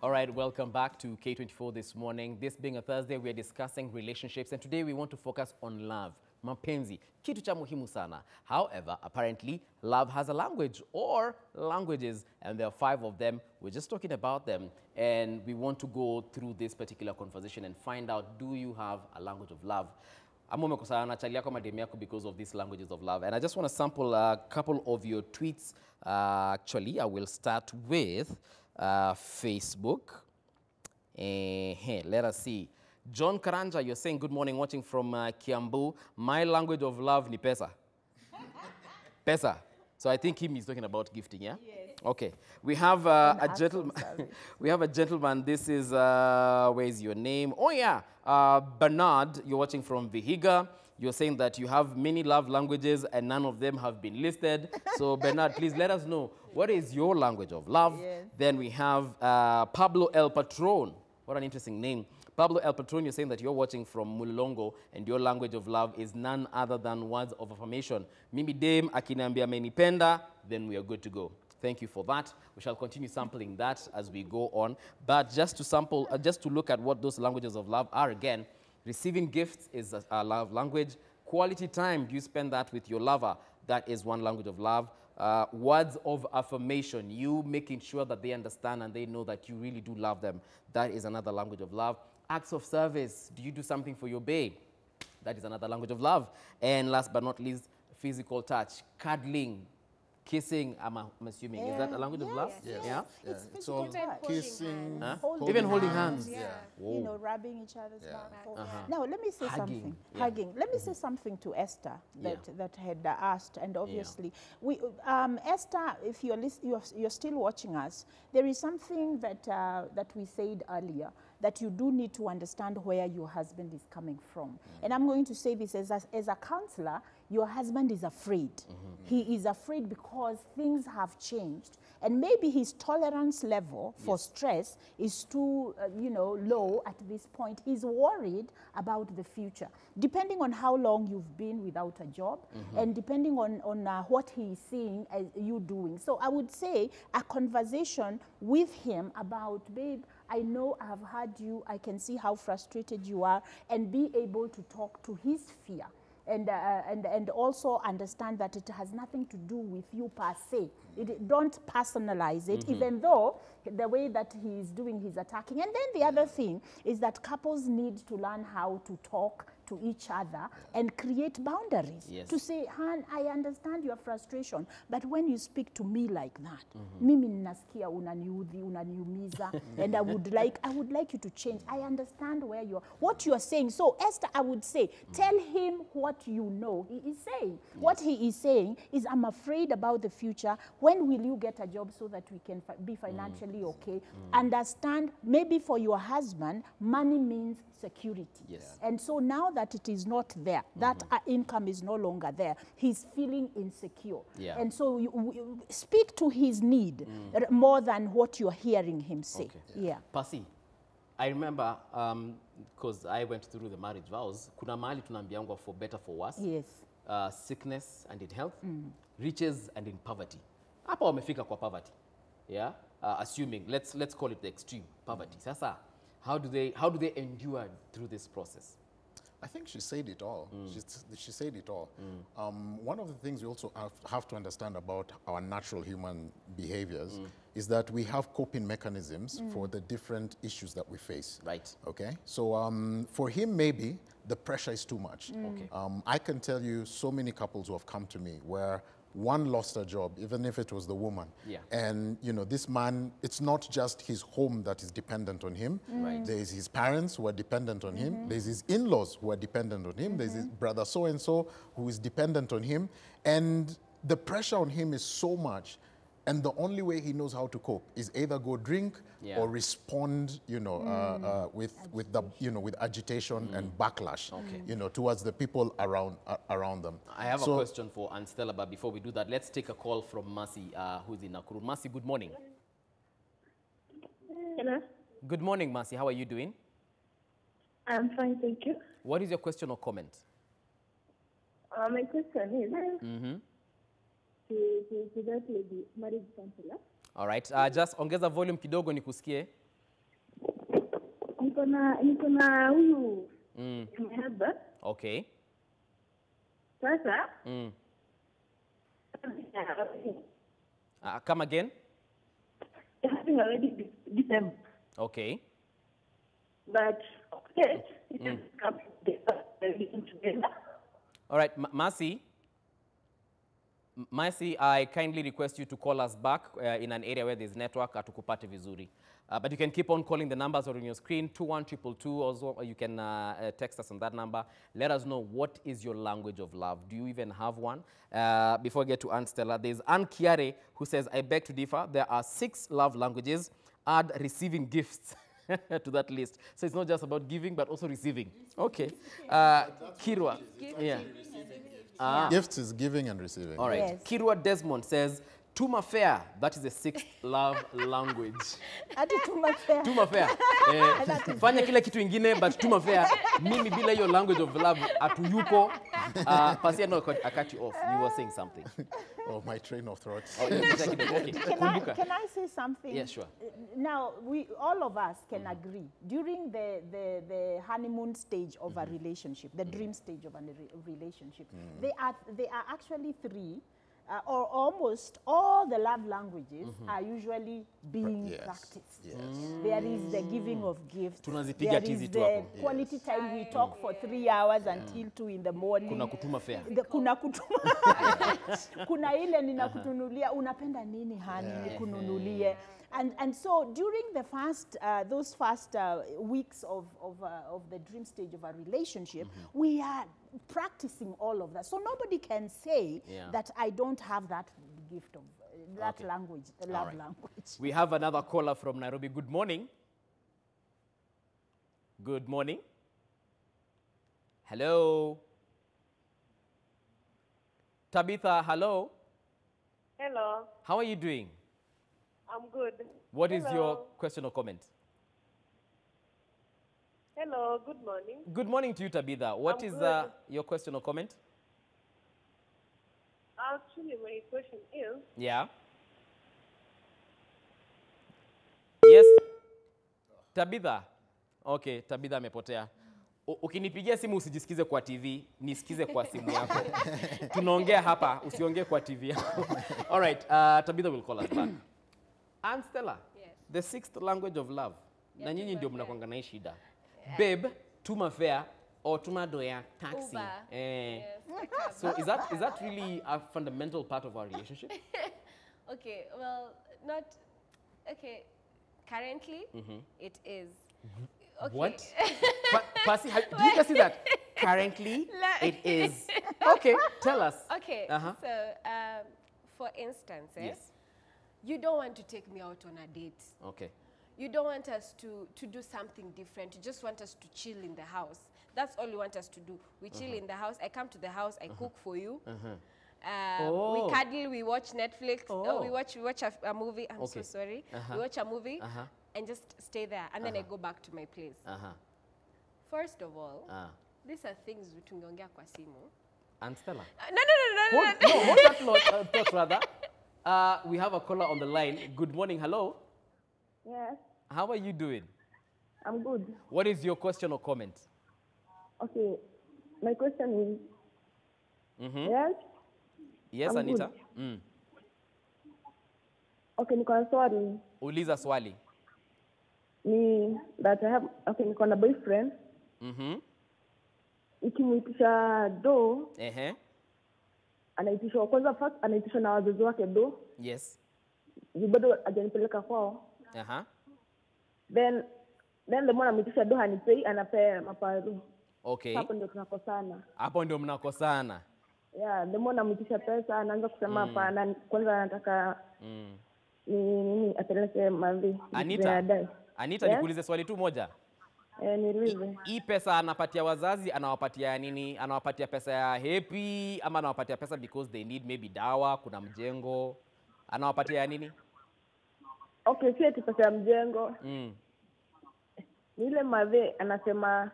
All right, welcome back to K24 This Morning. This being a Thursday, we are discussing relationships, and today we want to focus on love. Mapenzi, kitu cha muhimu sana. However, apparently, love has a language or languages, and there are 5 of them. We're just talking about them, and we want to go through this particular conversation and find out, do you have a language of love? Because of these languages of love. And I just want to sample a couple of your tweets. Actually, I will start with Facebook. Let us see. John Karanja, you're saying good morning, watching from Kiambu. My language of love ni pesa. Pesa. So I think he's talking about gifting, yeah? Yes. Okay. We have a gentleman. We have a gentleman. This is, where is your name? Oh, yeah. Bernard, you're watching from Vihiga. You're saying that you have many love languages and none of them have been listed. So, Bernard, please let us know, what is your language of love? Yes. Then we have Pablo El Patron. What an interesting name. Pablo El Patron, you're saying that you're watching from Mulongo and your language of love is none other than words of affirmation. Mimi Dame, akiniambia menipenda, then we are good to go. Thank you for that. We shall continue sampling that as we go on. But just to sample, just to look at what those languages of love are again, receiving gifts is a love language. Quality time, do you spend that with your lover? That is one language of love. Words of affirmation, you making sure that they understand and they know that you really do love them. That is another language of love. Acts of service, do you do something for your babe? That is another language of love. And last but not least, physical touch, cuddling, kissing, I'm assuming. Yeah. Is that a language of love? Yes. Yeah. It's all kissing, even holding hands. Yeah. You know, rubbing each other's back. Now, let me say something. Hugging. Let me say something to Esther that had asked, and obviously, we Esther, if you're still watching us, there is something that we said earlier, that you do need to understand where your husband is coming from. And I'm going to say this as a counselor, your husband is afraid. He is afraid because things have changed. And maybe his tolerance level for stress is too, low at this point. He's worried about the future. Depending on how long you've been without a job, and depending on what he is seeing as you doing. So I would say a conversation with him about, babe, I know I have heard you, I can see how frustrated you are, and be able to talk to his fear. And also understand that it has nothing to do with you per se. Don't personalize it, even though the way that he is doing, he's attacking. And then the other thing is that couples need to learn how to talk to each other and create boundaries. To say, Han, I understand your frustration, but when you speak to me like that, mimi ninasikia unaniudhi, unaniumiza, and I would like you to change. I understand what you are saying. So Esther, I would say, tell him what you know he is saying. What he is saying is, I'm afraid about the future. When will you get a job so that we can be financially okay? Understand, maybe for your husband, money means security. And so now that it is not there, that income is no longer there, he's feeling insecure. And so you speak to his need more than what you're hearing him say. Pasi, I remember, because I went through the marriage vows, kuna mahali tunaambiangwa for better, for worse. Sickness and in health, riches and in poverty. Hapa wamefika kwa poverty. Assuming, let's call it the extreme poverty. Sasa, how do they endure through this process? I think she said it all. She said it all. One of the things we also have to understand about our natural human behaviors is that we have coping mechanisms for the different issues that we face. Okay? So for him, maybe the pressure is too much. I can tell you so many couples who have come to me where one lost a job, even if it was the woman. And, this man, it's not just his home that is dependent on him. There's his parents who are dependent on him. There's his in-laws who are dependent on him. There's his brother so-and-so who is dependent on him. And the pressure on him is so much. And the only way he knows how to cope is either go drink or respond, with agitation and backlash, towards the people around them. I have a question for Aunt Stella, but before we do that, let's take a call from Mercy, who's in Nakuru. Mercy, good morning. Hello. Good morning, Mercy. How are you doing? I'm fine, thank you. What is your question or comment? My question is, to that lady, marriage counselor. All right. Just ongeza volume kidogo nikusikie. niko na huyu mhaba. Okay. Sasa come again? Having already December. Okay. But okay, it is coming together. All right, Mercy, I kindly request you to call us back in an area where there's network atukupate vizuri. But you can keep on calling the numbers on your screen, 21222, also, or you can text us on that number. Let us know what is your language of love. Do you even have one? Before I get to Aunt Stella, there's Anne Kiare who says, I beg to differ. There are 6 love languages. Add receiving gifts to that list. So it's not just about giving, but also receiving. Okay. Kirwa. Yeah. Gifts is giving and receiving. All right. Yes. Kirwa Desmond says, Tuma fair, that is the 6th love language. Ati tuma fair. Tuma fair. Fanya kila kitu ingine, but tuma fair. Mimi bila your language of love, atuyuko. Pasia, no, I cut you off. You were saying something. Oh, my train of thought. Oh, yeah, okay. Can I say something? Yeah, sure. Now, all of us can agree. During the honeymoon stage of a relationship, the dream stage of a relationship, there are actually 3, or almost all the love languages are usually being practiced. Yes. There is the giving of gifts. Tunazipiga There tizi is tu the hapo. quality time we talk for 3 hours until 2 in the morning. Kuna kutuma fair. Kuna kutuma. Kuna ile ninakutunulia, unapenda nini hani, nikununulie. And so during the those first weeks of the dream stage of a relationship, we are practicing all of that. So nobody can say that I don't have that gift of that language, love language. We have another caller from Nairobi. Good morning. Good morning. Hello. Tabitha, hello. Hello. How are you doing? I'm good. What is your question or comment? Hello, good morning. Good morning to you, Tabitha. What is your question or comment? Actually, my question is... Yeah. Yes. Tabitha. Okay, Tabitha amepotea. Ukinipigia simu usijisikize kwa TV, nisikize kwa simu yako. Tunaongea hapa, usiongee kwa TV yako. All right, Tabitha will call us back. Aunt Stella, the 6th language of love. Na nyinyi ndio mnakuanga na hii shida. Babe, tuma fare or tuma doya taxi. Yes, so is that really a fundamental part of our relationship? Okay, well, not okay. Currently, it is. Okay. What? Pasi, do you guys see that? Currently, it is. Okay, tell us. Okay, so for instance, yes. You don't want to take me out on a date. Okay. You don't want us to do something different. You just want us to chill in the house. That's all you want us to do. We chill in the house. I come to the house. I cook for you. We cuddle. We watch Netflix. Oh, we watch a movie. I'm so sorry. We watch a movie and just stay there. And then I go back to my place. First of all, these are things we tungeongea kwa simu. And Stella. No. Hold that thought rather. We have a caller on the line. Good morning. Hello. Yes, How are you doing? I'm good. What is your question or comment? Okay, my question is, yes? Yes, I'm Anita? good. Okay, niko na swali. Uliza swali. Ni that I have, okay, niko na boyfriend. Ikimuitisha do, anaitishwa kwanza first, anaitishwa na wazazi wake do. Yes. Bado hajanipeleka kwao. Then the mwana amitisha do hanipei, anapea maparu. Okay. Hapo ndio tunakosana. Hapo ndio mnakosana. Yeah, the mwana amitisha pesa, anaanza kusema hapana, kwanza anataka ni apeleke mavi. Anita, nikuulize swali tu moja. Niulize. Hii pesa anapatia wazazi, anawapatia nini? Anawapatia pesa ya happy ama anawapatia pesa because they need maybe dawa, kuna mjengo? Anawapatia ya nini? Okay, si ati pesa ya mjengo. Ni ile mavi anasema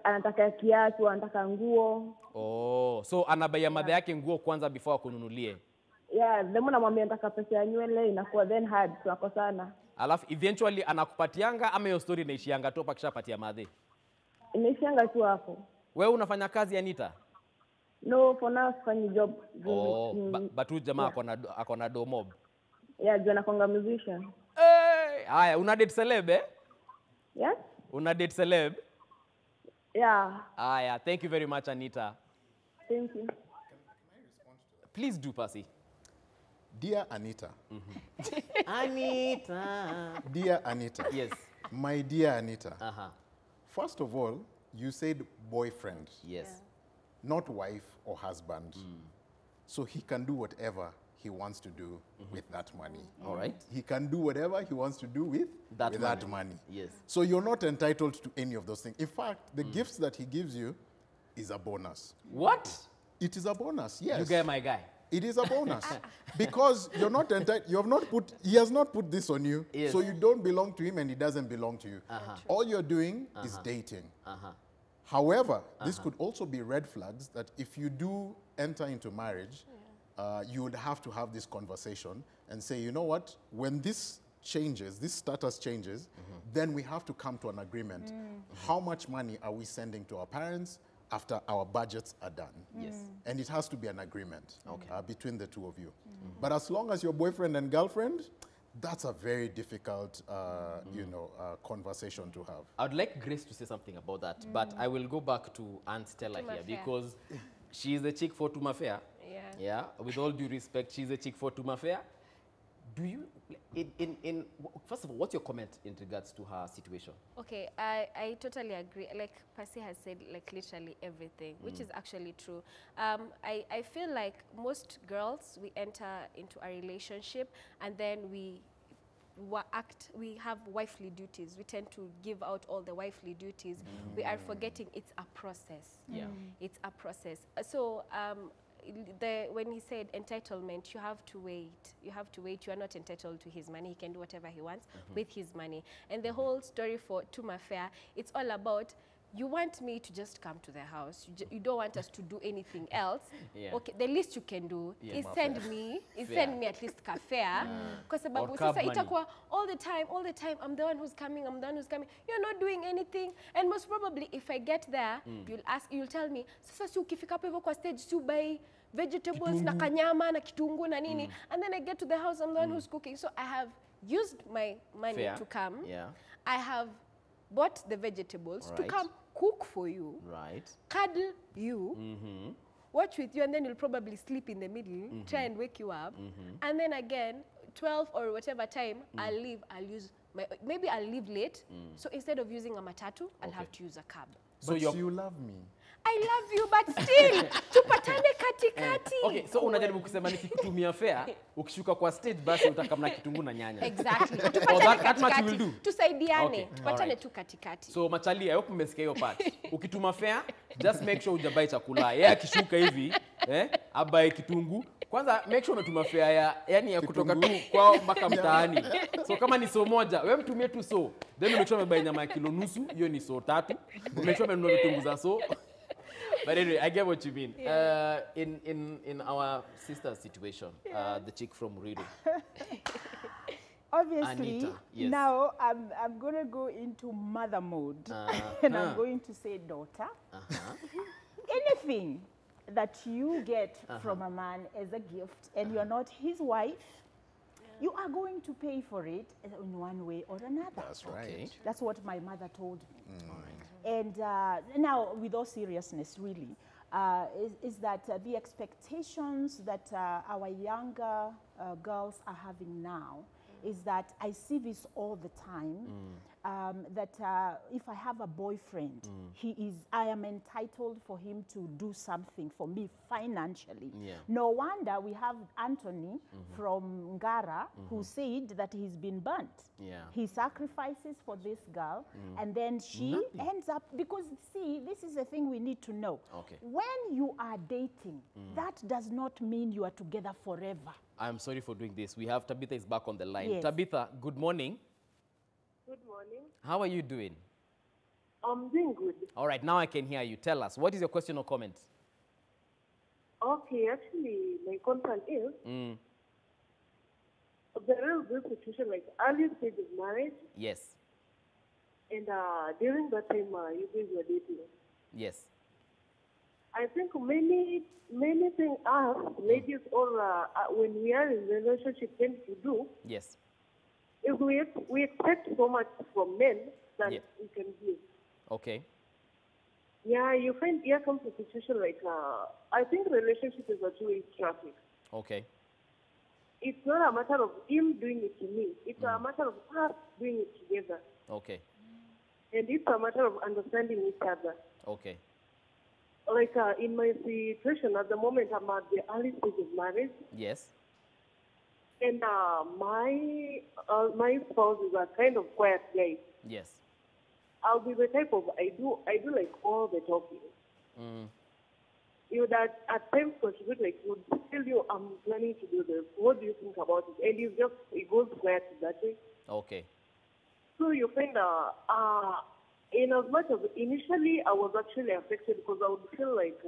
anataka kiatu, anataka nguo. Oh, so anabaia madha yake nguo kwanza before akununulie. Yeah, the moment namwambia nataka pesa ya nywele inakuwa then hard tunakosana. Alafu eventually anakupatianga ama hiyo story inaishianga tu akishapatia madhe? Inaishianga tu hapo. Wewe unafanya kazi Anita? No, for now sifanyi job. Oh, but huyu jamaa ako na do mob. Yeah, jana konga musician. Haya, una date celeb eh? Yes? Una date celeb? Yeah. Haya, thank you very much Anita. Thank you. Please do, Percy. Dear Anita. Anita. Dear Anita. Yes. My dear Anita. Uh-huh. First of all, you said boyfriend. Yes. Not wife or husband. So he can do whatever he wants to do with that money. All right. He can do whatever he wants to do with that money. Yes. So you're not entitled to any of those things. In fact, the gifts that he gives you is a bonus. What? It is a bonus, yes. You get my guy. It is a bonus. Because you're not entitled, he has not put this on you, Yes. so you don't belong to him and he doesn't belong to you. All you're doing is dating. However, this could also be red flags that if you do enter into marriage, you would have to have this conversation and say, you know what, when this changes, this status changes, then we have to come to an agreement. How much money are we sending to our parents after our budgets are done? Yes. And it has to be an agreement between the two of you. But as long as you're boyfriend and girlfriend, that's a very difficult, conversation to have. I would like Grace to say something about that, but I will go back to Aunt Stella here because she is a chick for Tuma Fair. Yeah. Yeah. With all due respect, she's a chick for Tuma Fair. Do you, first of all, what's your comment in regards to her situation? Okay, I totally agree. Like Percy has said, like literally everything, which is actually true. I feel like most girls, we enter into a relationship and then we have wifely duties. We tend to give out all the wifely duties. We are forgetting it's a process. Yeah. It's a process. So when he said entitlement, you have to wait. You have to wait. You are not entitled to his money. He can do whatever he wants with his money. And the whole story for Tuma Fair, it's all about, you want me to just come to the house. You don't want us to do anything else. Yeah. Okay, the least you can do is send me at least kafare. Because Or cab money. itakuwa all the time, I'm the one who's coming. You're not doing anything. And most probably, if I get there, you'll tell me, sasa si ukifika hapo hivyo kwa stage, si buy vegetables na kanyama na kitungu na nini. And then I get to the house, I'm the one who's cooking. So I have used my money to come. Yeah. I have bought the vegetables to come cook for you, cuddle you, watch with you, and then you'll probably sleep in the middle, try and wake you up. And then again, 12 or whatever time, I'll leave, maybe I'll leave late. So instead of using a matatu, I'll have to use a cab. But you love me. I love you, but still, tupatane katikati. Okay, so unajaribu kusema nikikutumia fare, ukishuka kwa stage basi utakamna kitunguu na nyanya. Exactly. That much you will do. Tusaidiane, tupatane tu katikati. So machali, I hope mmesikia hiyo part. Ukituma fare, just make sure hujabai chakula. Yeye akishuka hivi, abai kitunguu. Kwanza make sure umetuma fare ya kutoka tu kwao mpaka mtaani. So kama ni so moja, wewe mtumie tu so. Then make sure umebai nyama ya kilo nusu, hiyo ni so 3. Make sure umenunua vitunguu za so. But anyway, I get what you mean. Yeah. In our sister's situation, the chick from Rido. Obviously, Anita, yes. Now I'm going to go into mother mode. And I'm going to say daughter. Anything that you get from a man as a gift and you're not his wife, you are going to pay for it in one way or another. That's right. Okay. That's what my mother told me. And now, with all seriousness, really, is that the expectations that our younger girls are having now is that I see this all the time, that if I have a boyfriend, I am entitled for him to do something for me financially. Yeah. No wonder we have Anthony from Ngara who said that he's been burnt. Yeah. He sacrifices for this girl and then she ends up, because see, this is the thing we need to know. Okay. When you are dating, that does not mean you are together forever. I'm sorry for doing this. We have Tabitha is back on the line. Yes. Tabitha, good morning. Good morning. How are you doing? I'm doing good. All right, now I can hear you. Tell us, what is your question or comment? Okay, actually, my concern is, there is this situation like early stage of marriage, Yes. and during that time you guys were dating. Yes. I think many things us ladies or when we are in relationship tend to do Yes. is we expect so much from men that Yeah. we can give. Okay. Yeah, you find here comes a situation like I think relationship is a two-way traffic. Okay. It's not a matter of him doing it to me. It's a matter of us doing it together. Okay. And it's a matter of understanding each other. Okay. Like in my situation at the moment, I'm at the early stage of marriage, Yes. and my spouse is a kind of quiet guy. Yes. I'll be the type of I do like all the talking. You would at times contribute, like would tell you I'm planning to do this. What do you think about it? And it goes quiet that way. Okay. So you find in as much as initially I was actually affected because I would feel like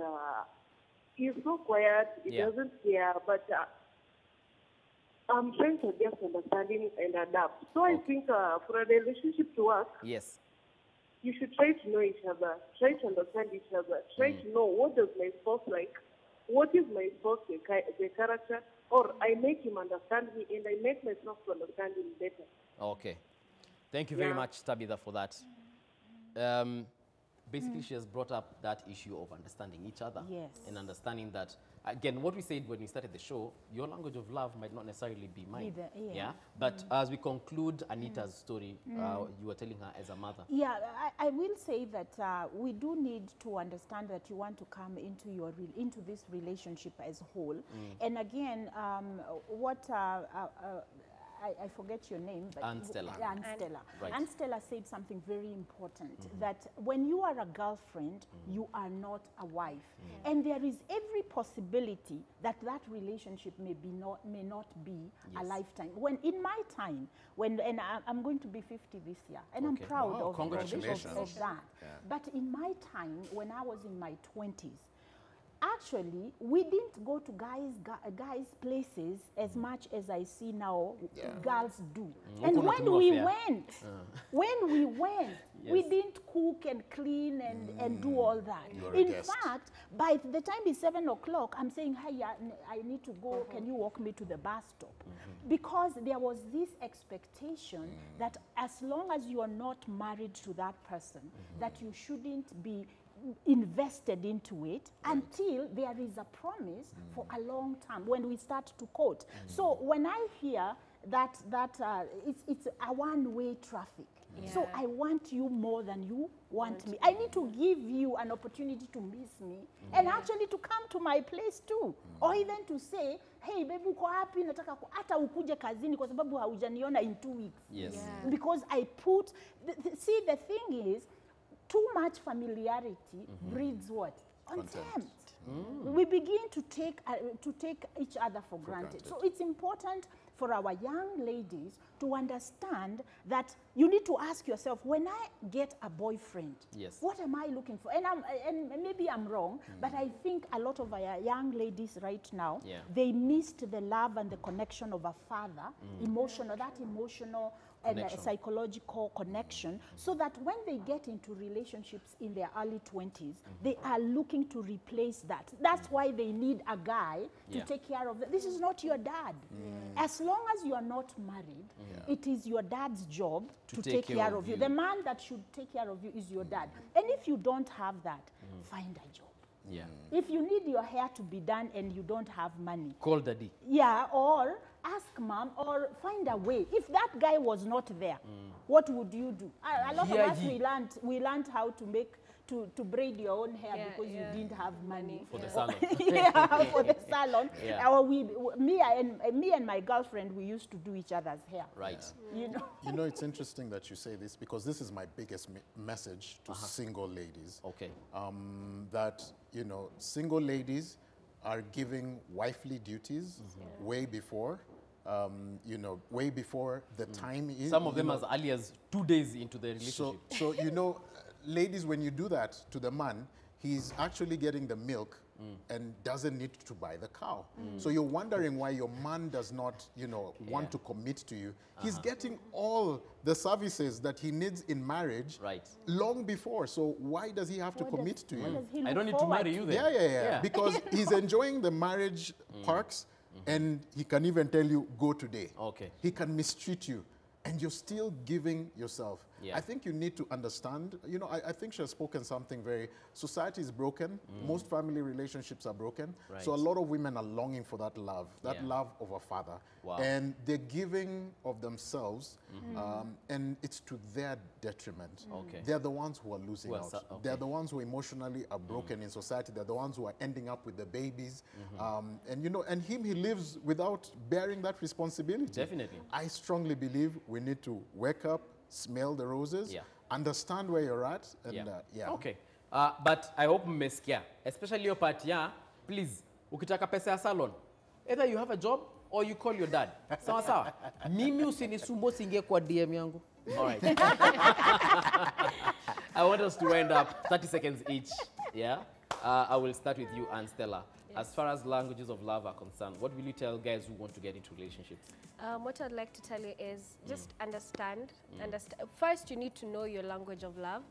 he's so quiet, he Yeah. doesn't care, but I'm trying to just understand him and adapt. So I think for a relationship to work, Yes. you should try to know each other, try to understand each other, try to know what does my spouse like, what is my spouse the character, or I make him understand me and I make myself to understand him better. Okay. Thank you very Yeah. much, Tabitha, for that. Basically, she has brought up that issue of understanding each other. Yes. And understanding that, again, what we said when we started the show, your language of love might not necessarily be mine. Yeah. But as we conclude Anita's story, you were telling her as a mother. Yeah, I will say that we do need to understand that you want to come into into this relationship as whole. And again, what I forget your name, but Anne Stella. Anne Stella. Right. Anne Stella said something very important, that when you are a girlfriend, you are not a wife. And there is every possibility that that relationship may not be a lifetime. When in my time, and I'm going to be 50 this year, and I'm Okay. proud Wow, of congratulations. that. But in my time, when I was in my 20s, actually, we didn't go to guys' places as much as I see now girls do. And when we went, we Yes. didn't cook and clean and do all that. You're a In guest. fact, by the time it's 7 o'clock, I'm saying, hey, I need to go. Can you walk me to the bus stop? Because there was this expectation that as long as you are not married to that person, that you shouldn't be invested into it until there is a promise for a long time when we start to court. So when I hear that it's a one-way traffic. So I want you more than you want me. I need to give you an opportunity to miss me and actually to come to my place too. Or even to say, hey, baby, uko wapi? Nataka hata ukuje kazini kwa sababu haujaniona in 2 weeks. Yes. Because I put, see, the thing is, too much familiarity breeds what? Contempt. We begin to take each other for granted. So it's important for our young ladies to understand that you need to ask yourself, when I get a boyfriend, Yes. what am I looking for? And maybe I'm wrong, but I think a lot of our young ladies right now, they missed the love and the connection of a father, emotional and Connection. psychological connection, so that when they get into relationships in their early 20s, they are looking to replace that. That's why they need a guy to take care of them. This is not your dad. As long as you are not married, it is your dad's job to take care of you. The man that should take care of you is your dad. And if you don't have that, find a job. Yeah. If you need your hair to be done and you don't have money, Call daddy. or ask mom, or find a way. If that guy was not there, what would you do? A lot of us, we learned how to make to braid your own hair because you didn't have money For the salon. for the salon. Yeah. Or me and my girlfriend, we used to do each other's hair. Right. You know. You know, it's interesting that you say this, because this is my biggest message to single ladies. Okay. That, you know, single ladies are giving wifely duties way before, you know, way before the time is. Some of them as early as 2 days into the relationship. So you know, ladies, when you do that to the man, he's actually getting the milk and doesn't need to buy the cow. So you're wondering why your man does not, you know, want to commit to you. He's getting all the services that he needs in marriage long before. So why does he have to commit to you? I don't need to marry you then. Yeah. Because he's enjoying the marriage perks, and he can even tell you, go today. Okay. He can mistreat you, and you're still giving yourself. I think you need to understand, you know, I think she has spoken something very, society is broken. Most family relationships are broken. So a lot of women are longing for that love of a father. And they're giving of themselves, and it's to their detriment. They're the ones who are losing out. They're the ones who emotionally are broken in society. They're the ones who are ending up with the babies. And, you know, and he lives without bearing that responsibility. Definitely. I strongly believe we need to wake up, smell the roses, understand where you're at, and Okay. But I hope mmesikia, especially your part, please, ukitaka pesa ya salon, either you have a job or you call your dad. Sawa sawa. Mimi usinisumbue singe kwa DM yangu. All right. I want us to wind up 30 seconds each. Yeah. I will start with you, Anne Stella. As far as languages of love are concerned, what will you tell guys who want to get into relationships? What I'd like to tell you is just understand. First, you need to know your language of love.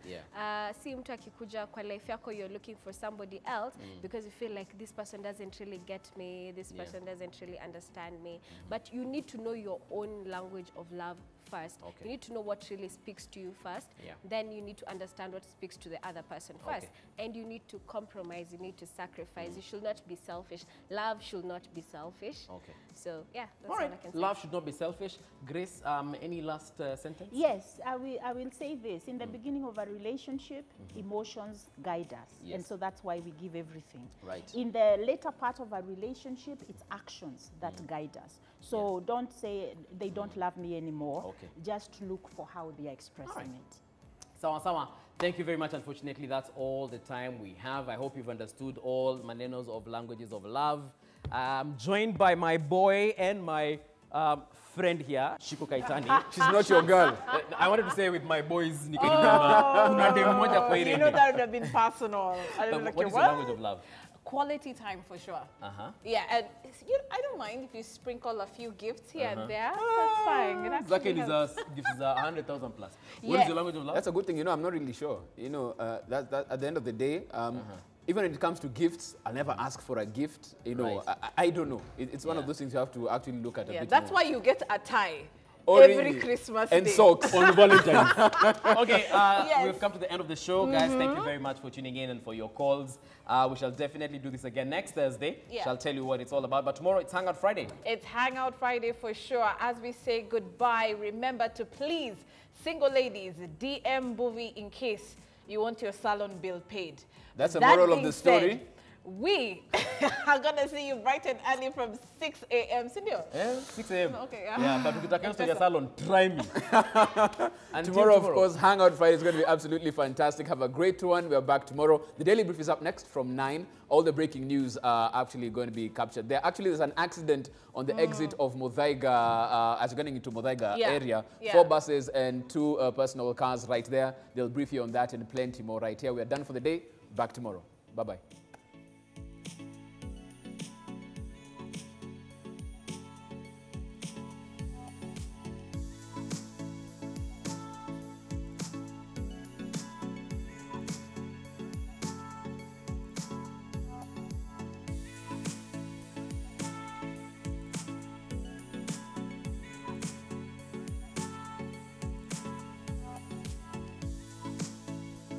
Si mtu akikuja kwa life yako, you're looking for somebody else because you feel like this person doesn't really get me, this person doesn't really understand me. But you need to know your own language of love first. You need to know what really speaks to you first. Then you need to understand what speaks to the other person first. And you need to compromise, you need to sacrifice. You should not be selfish. Love should not be selfish. So yeah, that's all I can say. Love should not be selfish. Grace, any last sentence? Yes, I will say this. In the beginning of a relationship, emotions guide us. And so that's why we give everything. In the later part of a relationship, it's actions that guide us. So don't say they don't love me anymore. Just look for how they are expressing it. Sawa sawa. Thank you very much. Unfortunately, that's all the time we have. I hope you've understood all manenos of languages of love. I'm joined by my boy and my friend here, Shiko Kaitani. She's not your girl. I wanted to say with my boys, You know that would have been personal. What is your language of love? Quality time for sure. Yeah, and I don't mind if you sprinkle a few gifts here and there. That's fine. Zaki gives 100,000 plus. What is your language of love? That's a good thing. You know, I'm not really sure. You know, that at the end of the day, even when it comes to gifts, I'll never ask for a gift. You know, I don't know. It's one of those things you have to actually look at a bit that's more. why you get a tie. Oh, every really? Christmas and day. socks on Valentine's. Okay, we've come to the end of the show, guys. Thank you very much for tuning in and for your calls. We shall definitely do this again next Thursday. Shall tell you what it's all about. But tomorrow it's Hangout Friday. It's Hangout Friday for sure. As we say goodbye, remember to please, single ladies, DM Buvy in case you want your salon bill paid. That's the moral of the story. We are going to see you bright and early from 6 a.m. Senor? 6 a.m. Okay. But if you to your salon, try me. Tomorrow, of course, Hangout Friday is going to be absolutely fantastic. Have a great one. We are back tomorrow. The Daily Brief is up next from 9. All the breaking news are actually going to be captured. There's an accident on the exit of Muthaiga, as you're getting into Muthaiga area. 4 buses and 2 personal cars right there. They'll brief you on that and plenty more right here. We are done for the day. Back tomorrow. Bye-bye.